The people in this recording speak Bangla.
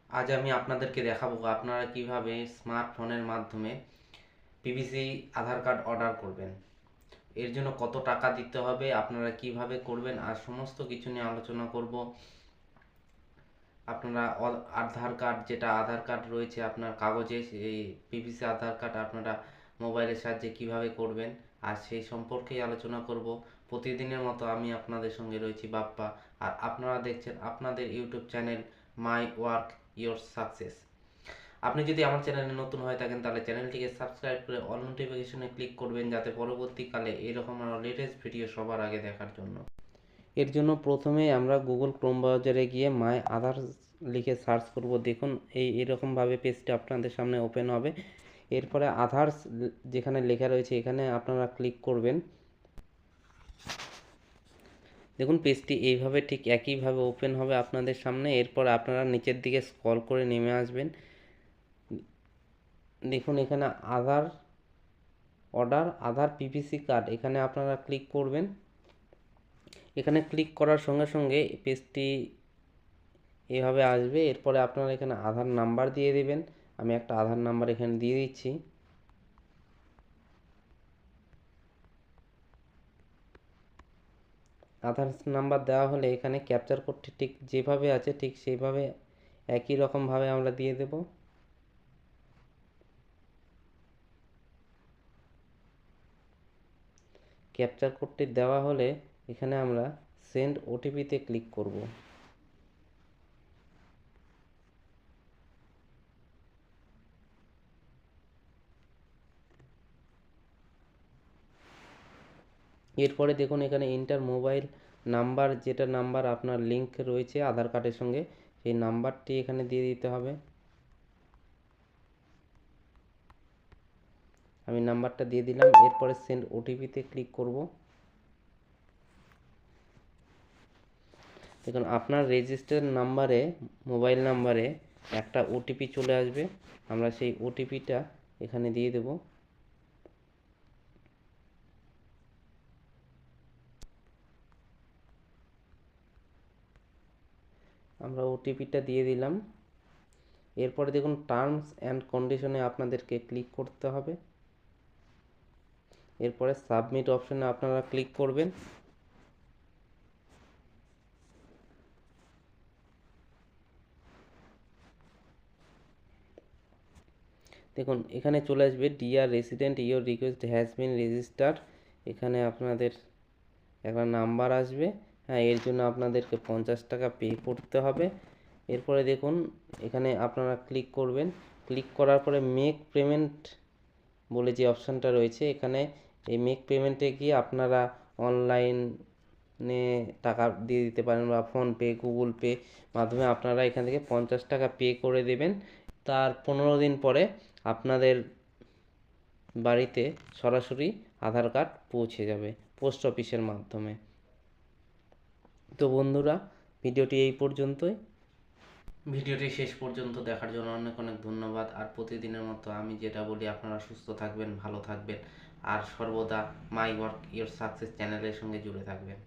আজ আমি আপনাদেরকে দেখাবো আপনারা কিভাবে স্মার্টফোনের মাধ্যমে পিভিসি আধার কার্ড অর্ডার করবেন। এর জন্য কত টাকা দিতে হবে, আপনারা কিভাবে করবেন, আর সমস্ত কিছু নিয়ে আলোচনা করব। আপনারা আধার কার্ড, যেটা আধার কার্ড রয়েছে আপনার কাগজে, সেই পিভিসি আধার কার্ড আপনারা মোবাইলের সাহায্যে কিভাবে করবেন, আর সেই সম্পর্কেই আলোচনা করব। প্রতিদিনের মতো আমি আপনাদের সঙ্গে রয়েছি বাপ্পা, আর আপনারা দেখছেন আপনাদের YouTube channel my work your success. আপনি যদি আমার চ্যানেলে নতুন হয়ে থাকেন তাহলে চ্যানেলটিকে সাবস্ক্রাইব করে অল নোটিফিকেশনে ক্লিক করবেন, যাতে পরবর্তীকালে এরকম আরও লেটেস্ট ভিডিও সবার আগে দেখার জন্য। এর জন্য প্রথমেই আমরা গুগল ক্রোম ব্রাউজারে গিয়ে মাই আধার লিখে সার্চ করব। দেখুন এরকমভাবে পেজটা আপনাদের সামনে ওপেন হবে। এরপরে আধার যেখানে লেখা রয়েছে এখানে আপনারা ক্লিক করবেন। দেখুন পেজটি এইভাবে ঠিক একইভাবে ওপেন হবে আপনাদের সামনে। এরপর আপনারা নিচের দিকে স্ক্রল করে নেমে আসবেন। দেখুন এখানে আধার অর্ডার আধার পিভিসি কার্ড, এখানে আপনারা ক্লিক করবেন। এখানে ক্লিক করার সঙ্গে সঙ্গে পেজটি এভাবে আসবে। এরপরে আপনারা এখানে আধার নাম্বার দিয়ে দেবেন। আমি একটা আধার নাম্বার এখানে দিয়ে দিচ্ছি। আধার নাম্বার দেওয়া হলে এখানে ক্যাপচার কোডটি ঠিক যেভাবে আছে ঠিক সেইভাবে একই রকমভাবে আমরা দিয়ে দেব। ক্যাপচার কোডটি দেওয়া হলে এখানে আমরা সেন্ড ওটিপিতে ক্লিক করব। এরপরে দেখুন এখানে ইন্টার মোবাইল নাম্বার, যেটা নাম্বার আপনার লিঙ্ক রয়েছে আধার কার্ডের সঙ্গে সেই নাম্বারটি এখানে দিয়ে দিতে হবে। আমি নাম্বারটা দিয়ে দিলাম। এরপরে সেন্ড ওটিপিতে ক্লিক করব। দেখুন আপনার রেজিস্টার নাম্বারে, মোবাইল নাম্বারে একটা ওটিপি চলে আসবে। আমরা সেই ওটিপিটা এখানে দিয়ে দেব। আমরা ওটিপিটা দিয়ে দিলাম। এরপরে দেখুন টার্মস অ্যান্ড কন্ডিশনে আপনাদেরকে ক্লিক করতে হবে। এরপরে সাবমিট অপশনে আপনারা ক্লিক করবেন। দেখুন এখানে চলে আসবে dear resident your request has been registered. এখানে আপনাদের একটা নাম্বার আসবে। হ্যাঁ, এর জন্য আপনাদেরকে 50 টাকা পে করতে হবে। এরপরে দেখুন এখানে আপনারা ক্লিক করবেন। ক্লিক করার পরে মেক পেমেন্ট বলে যে অপশানটা রয়েছে, এখানে এই মেক পেমেন্টে গিয়ে আপনারা অনলাইনে টাকা দিয়ে দিতে পারেন, বা ফোনপে, গুগল পে মাধ্যমে আপনারা এখান থেকে 50 টাকা পে করে দেবেন। তার 15 দিন পরে আপনাদের বাড়িতে সরাসরি আধার কার্ড পৌঁছে যাবে পোস্ট অফিসের মাধ্যমে। তো বন্ধুরা, ভিডিওটি এই পর্যন্তই। ভিডিওটি শেষ পর্যন্ত দেখার জন্য অনেক অনেক ধন্যবাদ। আর প্রতিদিনের মতো আমি যেটা বলি, আপনারা সুস্থ থাকবেন, ভালো থাকবেন, আর সর্বদা মাই ওয়ার্ক ইয়োর সাকসেস চ্যানেলের সঙ্গে জুড়ে থাকবেন।